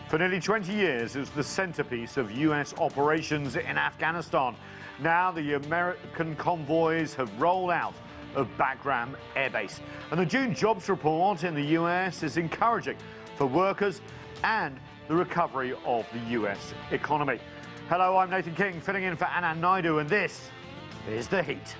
For nearly 20 years, it was the centerpiece of U.S. operations in Afghanistan. Now the American convoys have rolled out of Bagram Air Base. And the June jobs report in the U.S. is encouraging for workers and the recovery of the U.S. economy. Hello, I'm Nathan King, filling in for Anand Naidu, and this is The Heat.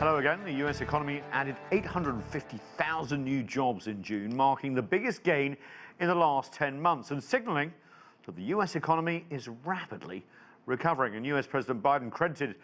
Hello again. The US economy added 850,000 new jobs in June, marking the biggest gain in the last 10 months and signaling that the US economy is rapidly recovering. And US President Biden credited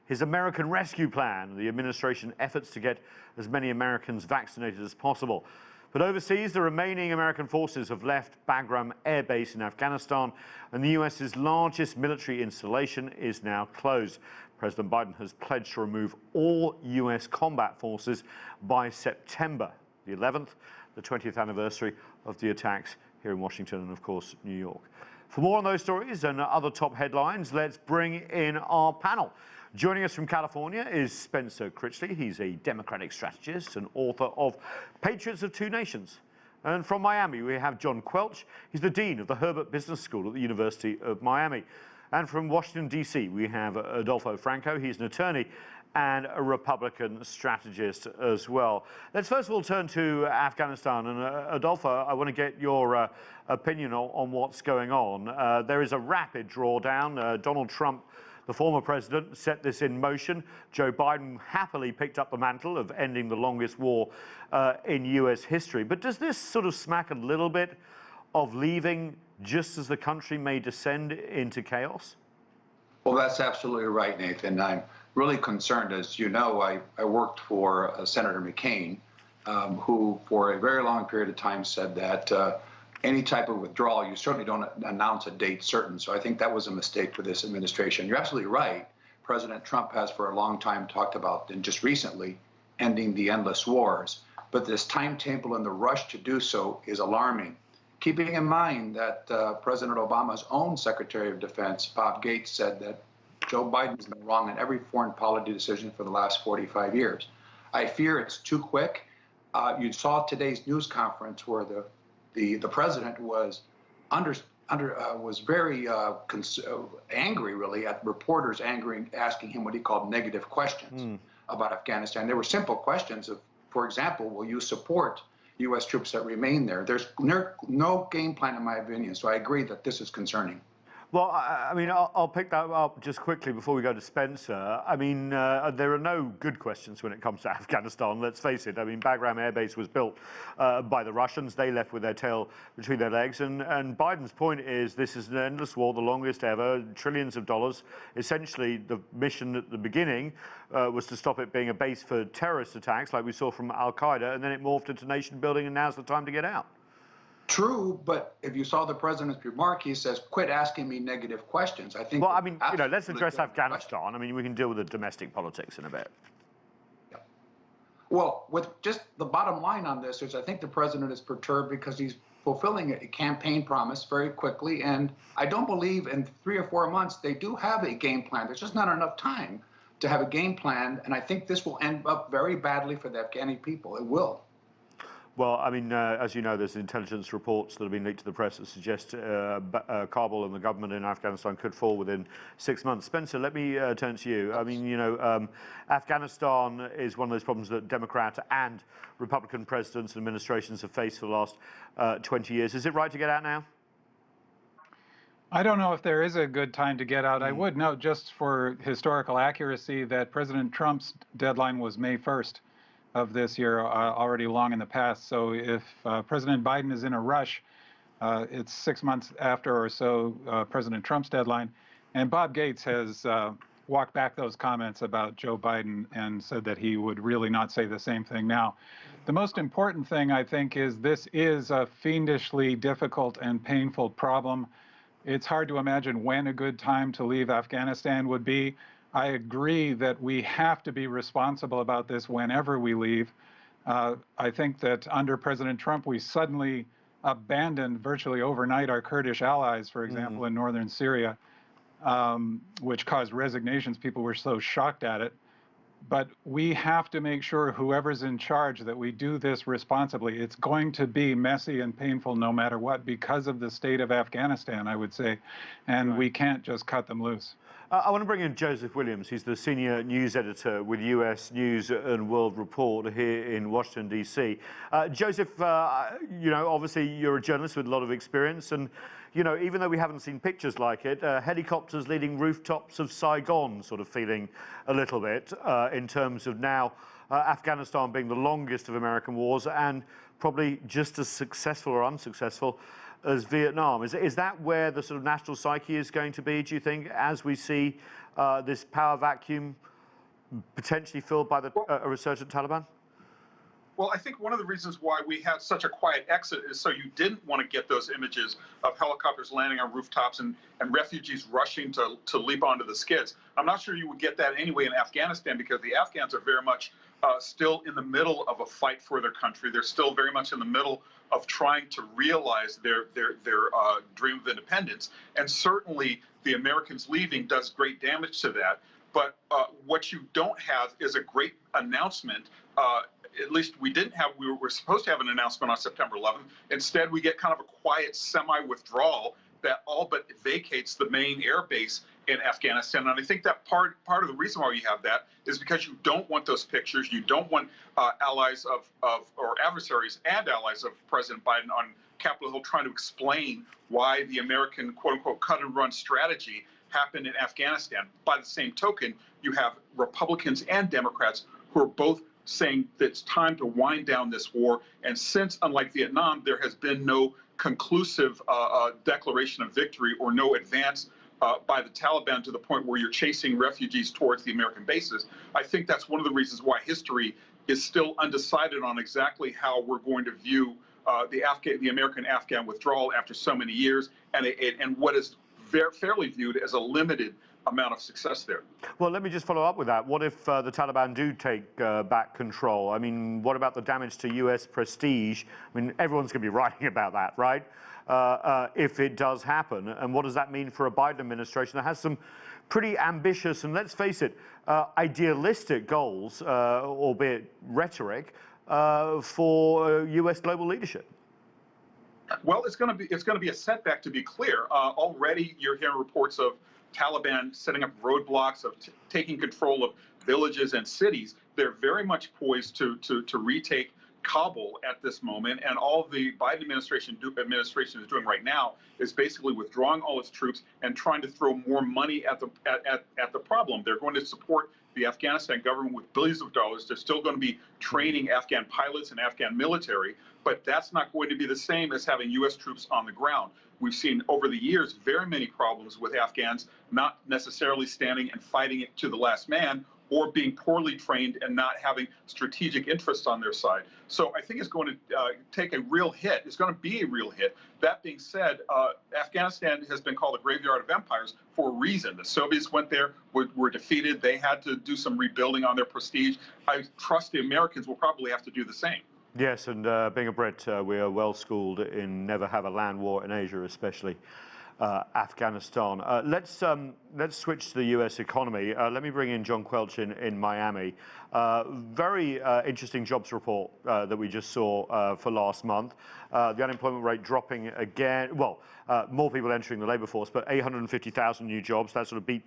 his American Rescue Plan, the administration's efforts to get as many Americans vaccinated as possible. But overseas, the remaining American forces have left Bagram Air Base in Afghanistan, and the US's largest military installation is now closed. President Biden has pledged to remove all US combat forces by September the 11th, the 20th anniversary of the attacks here in Washington and, of course, New York. For more on those stories and other top headlines, let's bring in our panel. Joining us from California is Spencer Critchley. He's a Democratic strategist and author of Patriots of Two Nations. And from Miami, we have John Quelch. He's the Dean of the Herbert Business School at the University of Miami. And from Washington, D.C., we have Adolfo Franco. He's an attorney and a Republican strategist as well. Let's first of all turn to Afghanistan. And Adolfo, I want to get your opinion on what's going on. There is a rapid drawdown. Donald Trump, the former president, set this in motion. Joe Biden happily picked up the mantle of ending the longest war in U.S. history. But does this sort of smack a little bit of leaving just as the country may descend into chaos? Well, that's absolutely right, Nathan. I'm really concerned. As you know, I worked for Senator McCain, who for a very long period of time said that any type of withdrawal, you certainly don't announce a date certain. So I think that was a mistake for this administration. You're absolutely right. President Trump has for a long time talked about, and just recently, ending the endless wars. But this timetable and the rush to do so is alarming. Keeping in mind that President Obama's own Secretary of Defense, Bob Gates, said that Joe Biden's been wrong in every foreign policy decision for the last 45 years. I fear it's too quick. You saw today's news conference where the president was was very angry, really, at reporters asking him what he called negative questions about Afghanistan. They were simple questions of, for example, will you support U.S. troops that remain there? There's no game plan, in my opinion, so I agree that this is concerning. Well, I mean, I'll pick that up just quickly before we go to Spencer. I mean, there are no good questions when it comes to Afghanistan, let's face it. I mean, Bagram Air Base was built by the Russians. They left with their tail between their legs. And Biden's point is this is an endless war, the longest ever, trillions of dollars. Essentially, the mission at the beginning was to stop it being a base for terrorist attacks like we saw from Al-Qaeda, and then it morphed into nation building, and now's the time to get out. True, but if you saw the president's remark, he says, quit asking me negative questions. I think. Well, I mean, you know, let's address Afghanistan. I mean, we can deal with the domestic politics in a bit. Yeah. Well, with just the bottom line on this is I think the president is perturbed because he's fulfilling a campaign promise very quickly. And I don't believe in 3 or 4 months they do have a game plan. There's just not enough time to have a game plan. And I think this will end up very badly for the Afghani people. It will. Well, I mean, as you know, there's intelligence reports that have been leaked to the press that suggest Kabul and the government in Afghanistan could fall within 6 months. Spencer, let me turn to you. I mean, you know, Afghanistan is one of those problems that Democrat and Republican presidents and administrations have faced for the last 20 years. Is it right to get out now? I don't know if there is a good time to get out. I would note, just for historical accuracy, that President Trump's deadline was May 1st. Of this year, already long in the past. So if President Biden is in a rush, it's 6 months after or so President Trump's deadline. And Bob Gates has walked back those comments about Joe Biden and said that he would really not say the same thing now. The most important thing, I think, is this is a fiendishly difficult and painful problem. It's hard to imagine when a good time to leave Afghanistan would be. I agree that we have to be responsible about this whenever we leave. I think that under President Trump, we suddenly abandoned virtually overnight our Kurdish allies, for example, in northern Syria, which caused resignations. People were so shocked at it. But we have to make sure whoever's in charge that we do this responsibly. It's going to be messy and painful no matter what because of the state of Afghanistan, I would say. And we can't just cut them loose. I want to bring in Joseph Williams. He's the senior news editor with US News and World Report here in Washington, D.C. Joseph, you know, obviously you're a journalist with a lot of experience. And, you know, even though we haven't seen pictures like it, helicopters leading rooftops of Saigon sort of feeling a little bit in terms of now Afghanistan being the longest of American wars and probably just as successful or unsuccessful as Vietnam. Is that where the sort of national psyche is going to be, do you think, as we see this power vacuum potentially filled by a resurgent Taliban? Well, I think one of the reasons why we had such a quiet exit is so you didn't want to get those images of helicopters landing on rooftops and refugees rushing to leap onto the skids. I'm not sure you would get that anyway in Afghanistan because the Afghans are very much still in the middle of a fight for their country. They're still very much in the middle of trying to realize their dream of independence. And certainly the Americans leaving does great damage to that. But what you don't have is a great announcement. At least we didn't have, we were supposed to have an announcement on September 11th. Instead, we get kind of a quiet semi-withdrawal that all but vacates the main air base in Afghanistan. And I think that part of the reason why you have that is because you don't want those pictures. You don't want allies or adversaries and allies of President Biden on Capitol Hill trying to explain why the American quote-unquote cut-and-run strategy happened in Afghanistan. By the same token, you have Republicans and Democrats who are both saying that it's time to wind down this war. And since, unlike Vietnam, there has been no conclusive declaration of victory or no advance by the Taliban to the point where you're chasing refugees towards the American bases, I think that's one of the reasons why history is still undecided on exactly how we're going to view the American-Afghan withdrawal after so many years and what is fairly viewed as a limited amount of success there. Well, let me just follow up with that. What if the Taliban do take back control? I mean, what about the damage to U.S. prestige? I mean, everyone's going to be writing about that, right? If it does happen. And what does that mean for a Biden administration that has some pretty ambitious and, let's face it, idealistic goals, albeit rhetoric, for U.S. global leadership? Well, it's going to be a setback, to be clear. Already, you're hearing reports of Taliban setting up roadblocks, of taking control of villages and cities. They're very much poised to retake Kabul at this moment, and all the Biden administration is doing right now is basically withdrawing all its troops and trying to throw more money at the problem. They're going to support the Afghanistan government with billions of dollars. They're still going to be training Afghan pilots and Afghan military, but that's not going to be the same as having U.S. troops on the ground. We've seen over the years very many problems with Afghans not necessarily standing and fighting it to the last man, or being poorly trained and not having strategic interests on their side. So I think it's going to take a real hit. It's going to be a real hit. That being said, Afghanistan has been called a graveyard of empires for a reason. The Soviets went there, were defeated. They had to do some rebuilding on their prestige. I trust the Americans will probably have to do the same. Yes, and being a Brit, we are well schooled in never have a land war in Asia, especially Afghanistan. Let's switch to the U.S. economy. Let me bring in John Quelch in Miami. Very interesting jobs report that we just saw for last month. The unemployment rate dropping again. Well, more people entering the labor force, but 850,000 new jobs. That sort of beat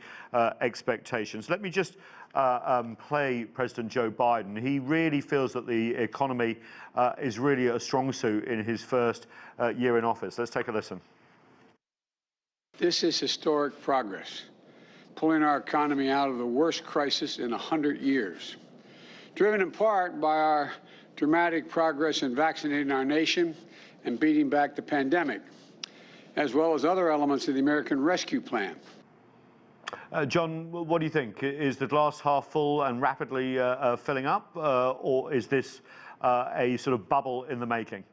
expectations. Let me just play President Joe Biden. He really feels that the economy is really a strong suit in his first year in office. Let's take a listen. This is historic progress, pulling our economy out of the worst crisis in 100 years, driven in part by our dramatic progress in vaccinating our nation and beating back the pandemic, as well as other elements of the American Rescue Plan. John, what do you think? Is the glass half full and rapidly filling up, or is this a sort of bubble in the making?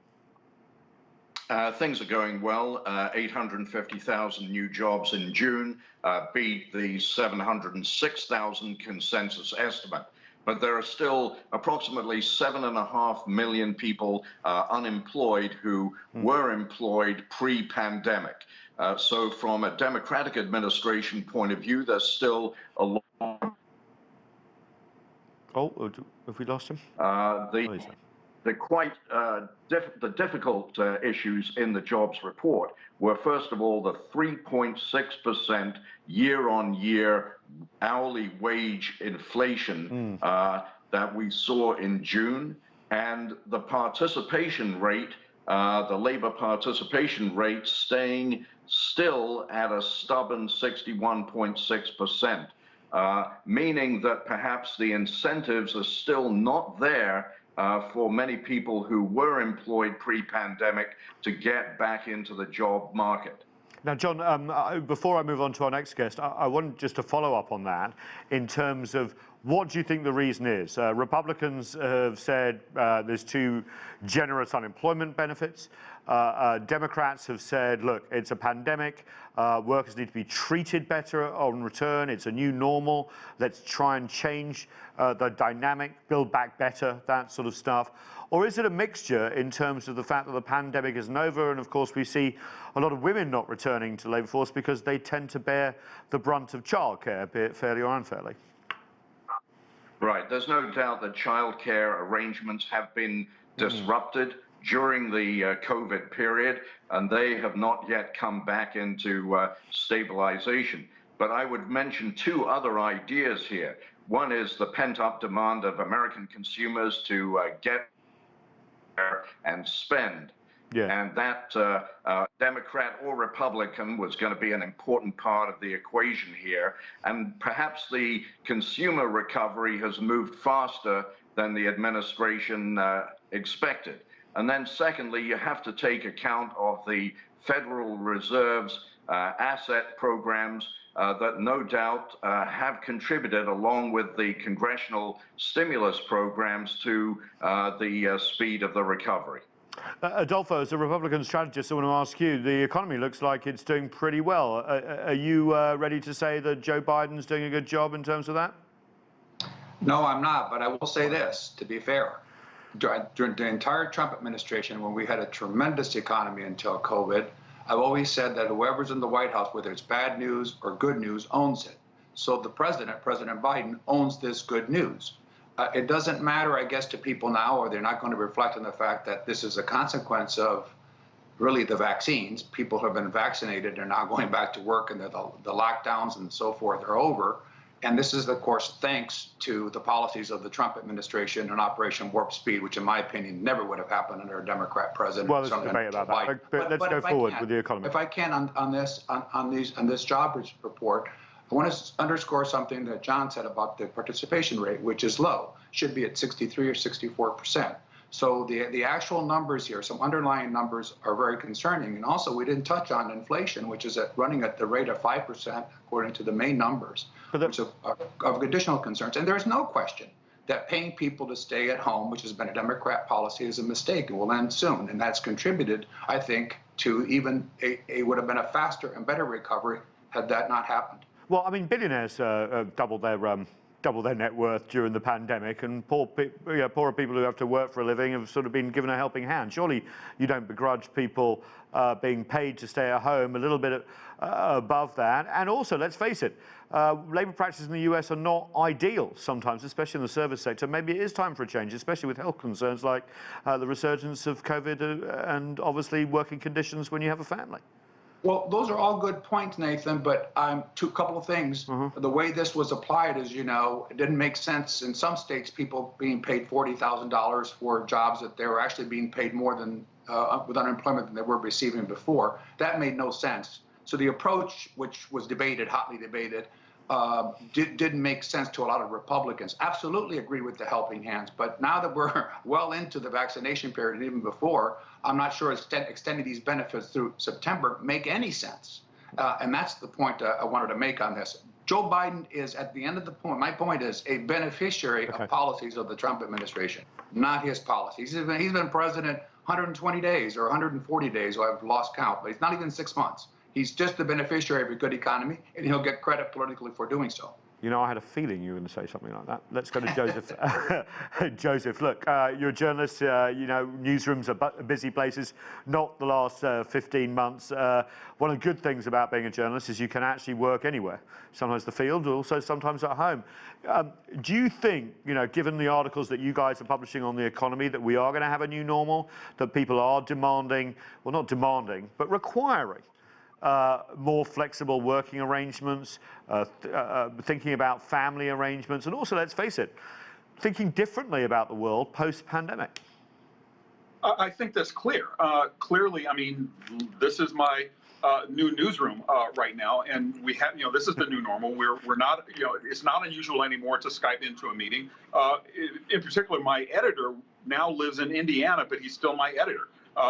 Things are going well. 850,000 new jobs in June beat the 706,000 consensus estimate. but there are still approximately 7.5 million people unemployed who were employed pre-pandemic. So from a Democratic administration point of view, there's still a long... Oh, have we lost him? The difficult issues in the jobs report were, first of all, the 3.6% year-on-year hourly wage inflation that we saw in June, and the participation rate, the labor participation rate, staying still at a stubborn 61.6%. Meaning that perhaps the incentives are still not there for many people who were employed pre-pandemic to get back into the job market. Now, John, before I move on to our next guest, I want just to follow up on that in terms of what do you think the reason is? Republicans have said there's too generous unemployment benefits. Democrats have said, look, it's a pandemic. Workers need to be treated better on return. It's a new normal. Let's try and change the dynamic, build back better, that sort of stuff. Or is it a mixture in terms of the fact that the pandemic isn't over, and of course we see a lot of women not returning to the labour force because they tend to bear the brunt of childcare, be it fairly or unfairly? Right. There's no doubt that childcare arrangements have been disrupted during the COVID period, and they have not yet come back into stabilization. But I would mention two other ideas here. One is the pent-up demand of American consumers to get and spend. Yeah. And that Democrat or Republican was going to be an important part of the equation here. And perhaps the consumer recovery has moved faster than the administration expected. And then secondly, you have to take account of the Federal Reserve's asset programs that no doubt have contributed, along with the congressional stimulus programs, to the speed of the recovery. Adolfo, as a Republican strategist, I want to ask you, the economy looks like it's doing pretty well. Are you ready to say that Joe Biden's doing a good job in terms of that? No, I'm not, but I will say this, to be fair. During the entire Trump administration, when we had a tremendous economy until COVID, I've always said that whoever's in the White House, whether it's bad news or good news, owns it. So the president, President Biden, owns this good news. It doesn't matter, I guess, to people now, or they're not going to reflect on the fact that this is a consequence of really the vaccines. People who have been vaccinated are now going back to work, and the lockdowns and so forth are over. And this is, of course, thanks to the policies of the Trump administration and Operation Warp Speed, which, in my opinion, never would have happened under a Democrat president. Well, there's a debate about that. But let's go forward with the economy. If I can, on this job report, I want to underscore something that John said about the participation rate, which is low, should be at 63 or 64%. So the actual numbers here, some underlying numbers, are very concerning. And also, we didn't touch on inflation, which is running at the rate of 5%, according to the main numbers, which are of additional concerns. And there's no question that paying people to stay at home, which has been a Democrat policy, is a mistake and will end soon. And that's contributed, I think, to even would have been a faster and better recovery had that not happened. Well, I mean, billionaires doubled their net worth during the pandemic, and poorer people who have to work for a living have sort of been given a helping hand. Surely you don't begrudge people being paid to stay at home a little bit above that. And also, let's face it, labour practices in the US are not ideal sometimes, especially in the service sector. Maybe it is time for a change, especially with health concerns like the resurgence of COVID and obviously working conditions when you have a family. Well, those are all good points, Nathan, but a couple of things. The way this was applied, as you know, it didn't make sense. In some states, people being paid $40,000 for jobs that they were actually being paid more than with unemployment than they were receiving before. That made no sense. So the approach, which was debated, hotly debated, didn't make sense to a lot of Republicans. Absolutely agree with the helping hands, but now that we're well into the vaccination period, even before, I'm not sure extending these benefits through September make any sense. And that's the point I wanted to make on this. Joe Biden is, at the end of the point, my point is, a beneficiary of policies of the Trump administration, not his policies. He's been president 120 days or 140 days, so I've lost count, but he's not even 6 months. He's just the beneficiary of a good economy, and he'll get credit politically for doing so. You know, I had a feeling you were going to say something like that. Let's go to Joseph. Joseph, look, you're a journalist. You know, newsrooms are busy places, not the last 15 months. One of the good things about being a journalist is you can actually work anywhere. Sometimes the field, also sometimes at home. Do you think, you know, given the articles that you guys are publishing on the economy, that we are going to have a new normal, that people are demanding, well, not demanding, but requiring more flexible working arrangements, thinking about family arrangements, and also, let's face it, thinking differently about the world post-pandemic? I think that's clear. Clearly, I mean, this is my new newsroom right now, and we have, you know, this is the new normal. We're not, you know, it's not unusual anymore to Skype into a meeting. In particular, my editor now lives in Indiana, but he's still my editor.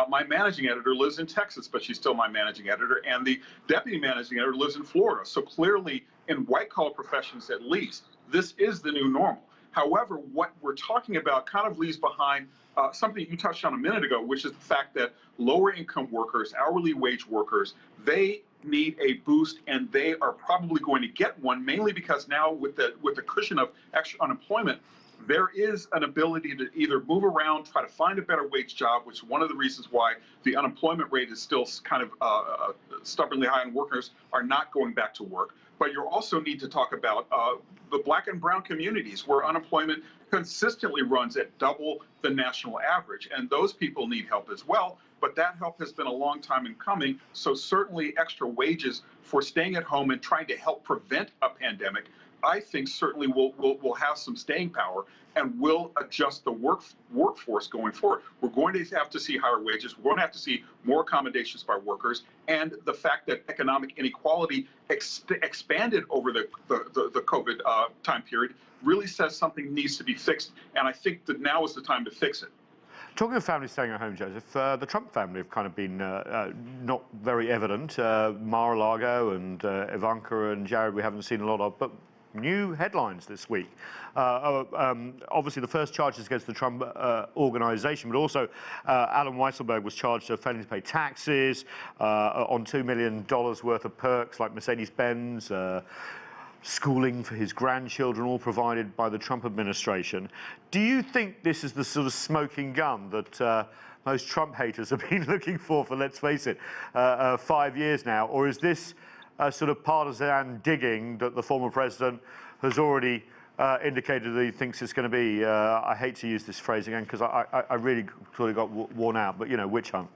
My managing editor lives in Texas, but she's still my managing editor, and the deputy managing editor lives in Florida. So clearly, in white-collar professions at least, this is the new normal. However, what we're talking about kind of leaves behind something you touched on a minute ago, which is the fact that lower-income workers, hourly wage workers, they need a boost, and they are probably going to get one, mainly because now with the cushion of extra unemployment, there is an ability to either move around, try to find a better wage job, which is one of the reasons why the unemployment rate is still kind of stubbornly high and workers are not going back to work. But you also need to talk about the black and brown communities where unemployment consistently runs at double the national average. And those people need help as well. But that help has been a long time in coming. So certainly extra wages for staying at home and trying to help prevent a pandemic, I think certainly will have some staying power and will adjust the workforce going forward. We're going to have to see higher wages. We're going to have to see more accommodations by workers. And the fact that economic inequality expanded over the COVID time period really says something needs to be fixed. And I think that now is the time to fix it. Talking of families staying at home, Joseph, the Trump family have kind of been not very evident. Mar-a-Lago and Ivanka and Jared we haven't seen a lot of, but new headlines this week. Obviously, the first charges against the Trump organization, but also Alan Weisselberg was charged of failing to pay taxes on $2 million worth of perks like Mercedes-Benz, schooling for his grandchildren, all provided by the Trump administration. Do you think this is the sort of smoking gun that most Trump haters have been looking for, let's face it, 5 years now? Or is this sort of partisan digging that the former president has already indicated that he thinks it's going to be? I hate to use this phrase again because I really sort of got worn out, but, you know, witch hunt.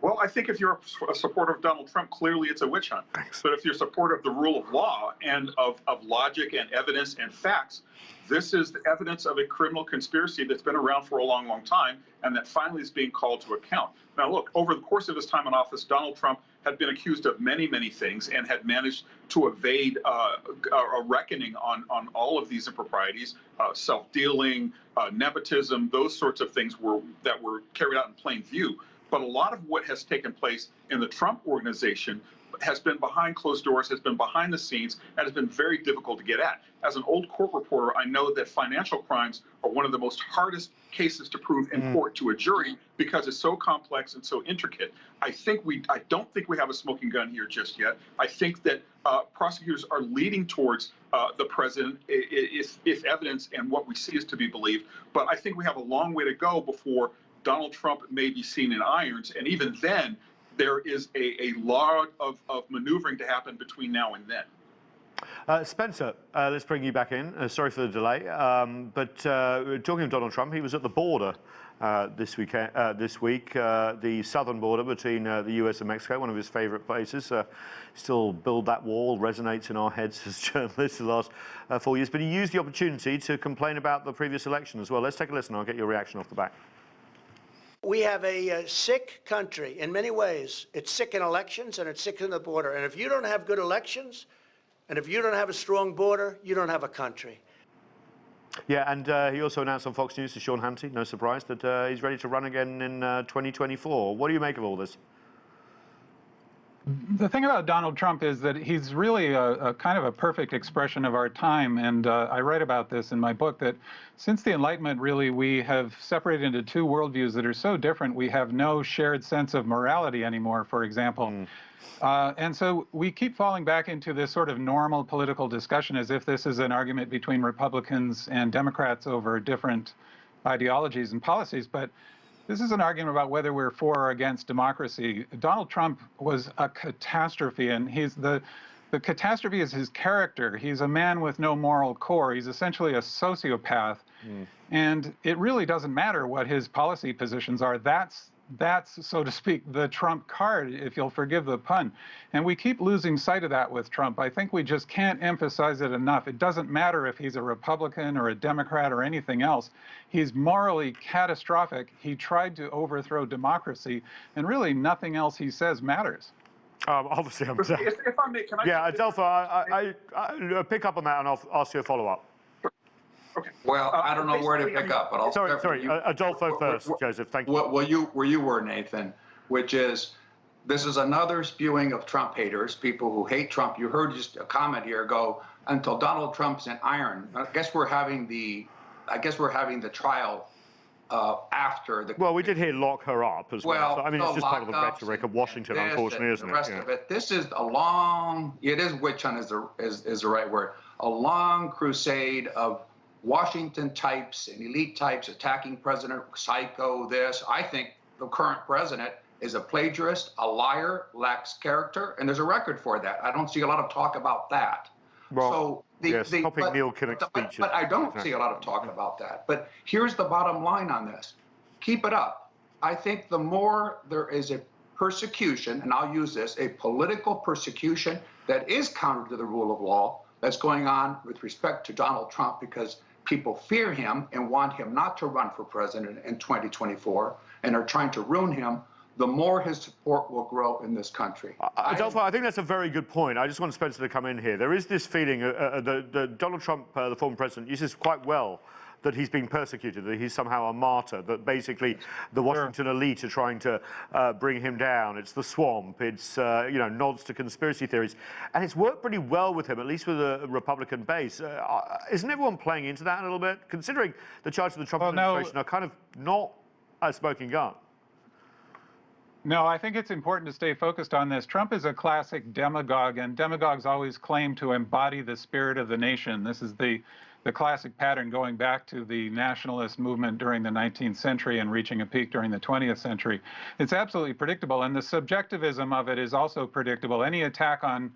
Well, I think if you're a supporter of Donald Trump, clearly it's a witch hunt. Thanks. But if you're a supporter of the rule of law and of logic and evidence and facts, this is the evidence of a criminal conspiracy that's been around for a long, long time and that finally is being called to account. Now, look, over the course of his time in office, Donald Trump had been accused of many, many things and had managed to evade a reckoning on all of these improprieties, self-dealing, nepotism, those sorts of things that were carried out in plain view. But a lot of what has taken place in the Trump organization has been behind closed doors, has been behind the scenes, and has been very difficult to get at. As an old court reporter, I know that financial crimes are one of the most hardest cases to prove in court to a jury because it's so complex and so intricate. I don't think we have a smoking gun here just yet. I think that prosecutors are leading towards the president if evidence and what we see is to be believed. But I think we have a long way to go before Donald Trump may be seen in irons, and even then, there is a lot of maneuvering to happen between now and then. Spencer, let's bring you back in. Sorry for the delay, but talking of Donald Trump, he was at the border this week, the southern border between the US and Mexico, one of his favorite places. Still build that wall resonates in our heads as journalists the last 4 years, but he used the opportunity to complain about the previous election as well. Let's take a listen. I'll get your reaction off the back. We have a sick country in many ways. It's sick in elections and it's sick in the border. And if you don't have good elections and if you don't have a strong border, you don't have a country. Yeah, and he also announced on Fox News to Sean Hannity, no surprise, that he's ready to run again in 2024. What do you make of all this? The thing about Donald Trump is that he's really a kind of a perfect expression of our time, and I write about this in my book, that since the Enlightenment, really, we have separated into two worldviews that are so different. We have no shared sense of morality anymore, for example. And so we keep falling back into this sort of normal political discussion as if this is an argument between Republicans and Democrats over different ideologies and policies. But this is an argument about whether we're for or against democracy. Donald Trump was a catastrophe, and the catastrophe is his character. He's a man with no moral core. He's essentially a sociopath. And it really doesn't matter what his policy positions are. That's, so to speak, the Trump card, if you'll forgive the pun. And we keep losing sight of that with Trump. I think we just can't emphasize it enough. It doesn't matter if he's a Republican or a Democrat or anything else. He's morally catastrophic. He tried to overthrow democracy, and really nothing else he says matters. Obviously, I'm If I may, can I? Yeah, Adolfo, I pick up on that, and I'll ask you a follow-up. Okay. Well, I don't know where to pick up, but I'll start Sorry, Adolfo first, Joseph. Thank you. Where you were, Nathan, which is, this is another spewing of Trump haters, people who hate Trump. You heard just a comment here go, until Donald Trump's in iron. I guess we're having the trial after the. Well, we did hear lock her up as well. So, I mean, it's just part of the lockups rhetoric of Washington, unfortunately, isn't it? The rest of it. This is a long. It is witch hunt is the right word. A long crusade of Washington types and elite types attacking President Psycho. I think the current president is a plagiarist, a liar, lacks character, and there's a record for that. I don't see a lot of talk about that. Well, stopping Neil Kinnock's speeches. But I don't see a lot of talk about that. But here's the bottom line on this. Keep it up. I think the more there is a persecution, and I'll use this, a political persecution that is counter to the rule of law that's going on with respect to Donald Trump, because people fear him and want him not to run for president in 2024 and are trying to ruin him, the more his support will grow in this country. Adolfo, I think that's a very good point. I just want Spencer to come in here. There is this feeling that Donald Trump, the former president, uses quite well that he's being persecuted, that he's somehow a martyr, that basically the Washington elite are trying to bring him down. It's the swamp. It's, nods to conspiracy theories. And it's worked pretty well with him, at least with a Republican base. Isn't everyone playing into that a little bit? Considering the charges of the Trump administration are kind of not a smoking gun. No, I think it's important to stay focused on this. Trump is a classic demagogue, and demagogues always claim to embody the spirit of the nation. This is the classic pattern going back to the nationalist movement during the 19th century and reaching a peak during the 20th century. It's absolutely predictable, and the subjectivism of it is also predictable. Any attack on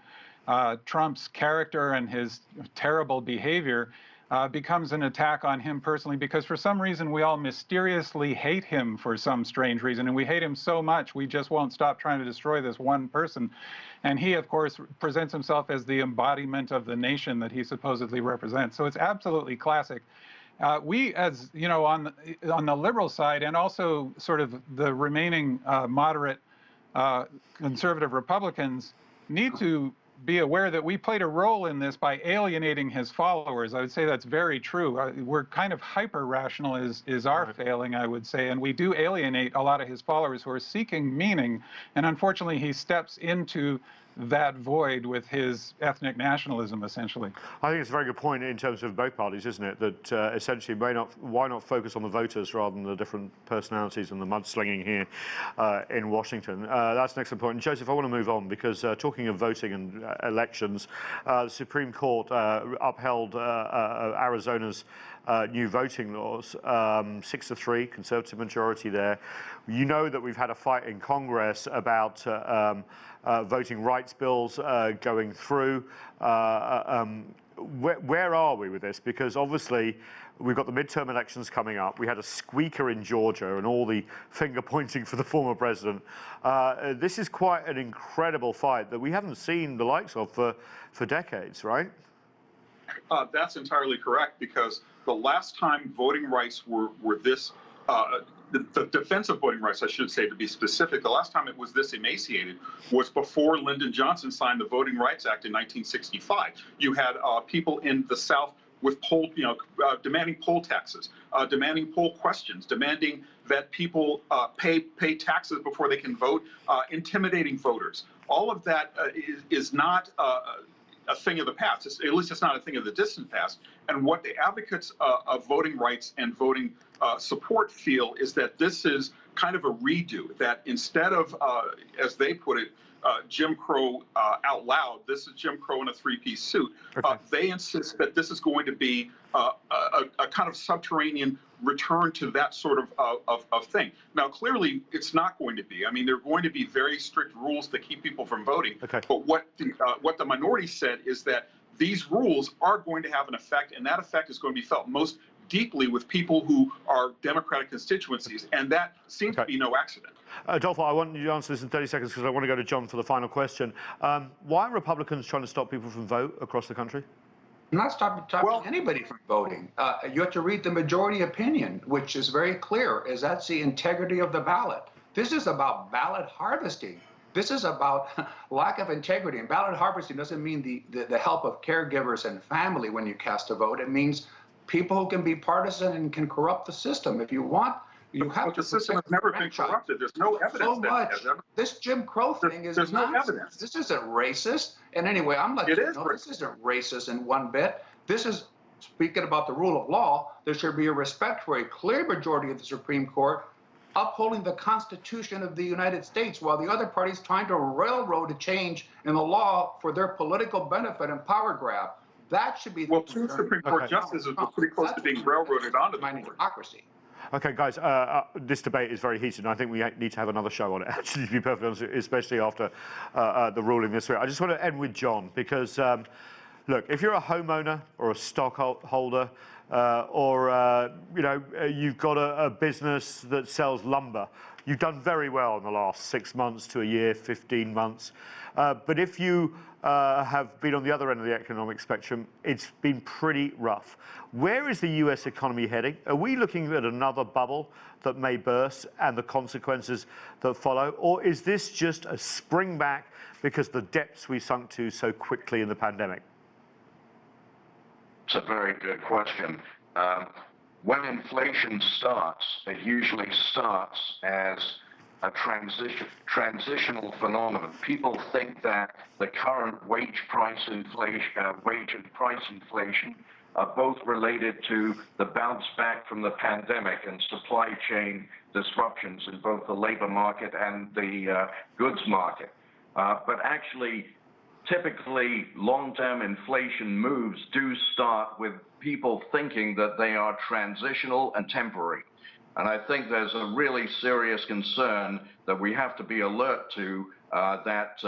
Trump's character and his terrible behavior becomes an attack on him personally, because for some reason we all mysteriously hate him for some strange reason, and we hate him so much we just won't stop trying to destroy this one person. And he, of course, presents himself as the embodiment of the nation that he supposedly represents. So it's absolutely classic. We, as you know, on the liberal side, and also sort of the remaining moderate conservative Republicans, need to be aware that we played a role in this by alienating his followers. I would say that's very true. We're kind of hyper-rational is our failing, I would say, and we do alienate a lot of his followers who are seeking meaning, and unfortunately he steps into that void with his ethnic nationalism, essentially. I think it's a very good point in terms of both parties, isn't it? That essentially, why not focus on the voters rather than the different personalities and the mudslinging here in Washington? That's an excellent point. And Joseph, I want to move on because talking of voting and elections, the Supreme Court upheld Arizona's new voting laws, 6-3, conservative majority there. You know that we've had a fight in Congress about voting rights bills going through. Where are we with this? Because obviously we've got the midterm elections coming up. We had a squeaker in Georgia and all the finger pointing for the former president. This is quite an incredible fight that we haven't seen the likes of for decades, right? That's entirely correct, because the last time voting rights were this, the defense of voting rights, I should say, to be specific, the last time it was this emaciated was before Lyndon Johnson signed the Voting Rights Act in 1965. You had people in the South with demanding poll taxes, demanding poll questions, demanding that people pay taxes before they can vote, intimidating voters. all of that is not a thing of the past. At least it's not a thing of the distant past. And what the advocates of voting rights and voting support feel is that this is kind of a redo, that instead of, as they put it, Jim Crow out loud, this is Jim Crow in a three-piece suit. Okay. They insist that this is going to be a kind of subterranean return to that sort of thing. Now, clearly, it's not going to be. I mean, there are going to be very strict rules to keep people from voting. Okay. But what the minority said is that these rules are going to have an effect, and that effect is going to be felt most deeply with people who are Democratic constituencies, and that seems to be no accident. Adolfo, I want you to answer this in 30 seconds because I want to go to John for the final question. Why are Republicans trying to stop people from vote across the country? I'm not stopping anybody from voting. You have to read the majority opinion, which is very clear, is that's the integrity of the ballot. This is about ballot harvesting. This is about lack of integrity. And ballot harvesting doesn't mean the help of caregivers and family when you cast a vote. It means people who can be partisan and can corrupt the system. If you want, you have to. The system has never been corrupted. There's no evidence so much. that it has ever. This Jim Crow thing is There's no nonsense. evidence. This isn't racist. And anyway, I'm letting you know this isn't racist in one bit. This is speaking about the rule of law. There should be a respect for a clear majority of the Supreme Court upholding the Constitution of the United States, while the other party's trying to railroad a change in the law for their political benefit and power grab. That should be the two Supreme Court justices are pretty close to being railroaded onto the board. Democracy. Okay, guys, this debate is very heated, and I think we need to have another show on it, actually, to be perfectly honest, especially after the ruling this week. I just want to end with John, because, look, if you're a homeowner or a stockholder, or you've got a business that sells lumber, you've done very well in the last 6 months to a year, 15 months. But if you have been on the other end of the economic spectrum, it's been pretty rough. Where is the US economy heading? Are we looking at another bubble that may burst and the consequences that follow? Or is this just a spring back because the depths we sunk to so quickly in the pandemic? It's a very good question. When inflation starts, it usually starts as a transitional phenomenon. People think that the current wage and price inflation are both related to the bounce back from the pandemic and supply chain disruptions in both the labor market and the goods market. But actually, typically, long-term inflation moves do start with people thinking that they are transitional and temporary. And I think there's a really serious concern that we have to be alert to, that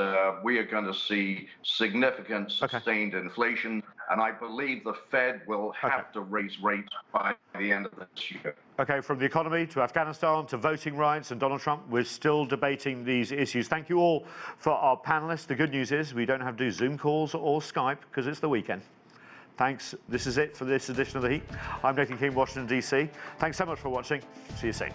we are going to see significant sustained inflation. And I believe the Fed will have to raise rates by the end of this year. Okay, from the economy to Afghanistan to voting rights and Donald Trump, we're still debating these issues. Thank you all for our panelists. The good news is we don't have to do Zoom calls or Skype because it's the weekend. Thanks. This is it for this edition of The Heat. I'm Nathan King, Washington, D.C. Thanks so much for watching. See you soon.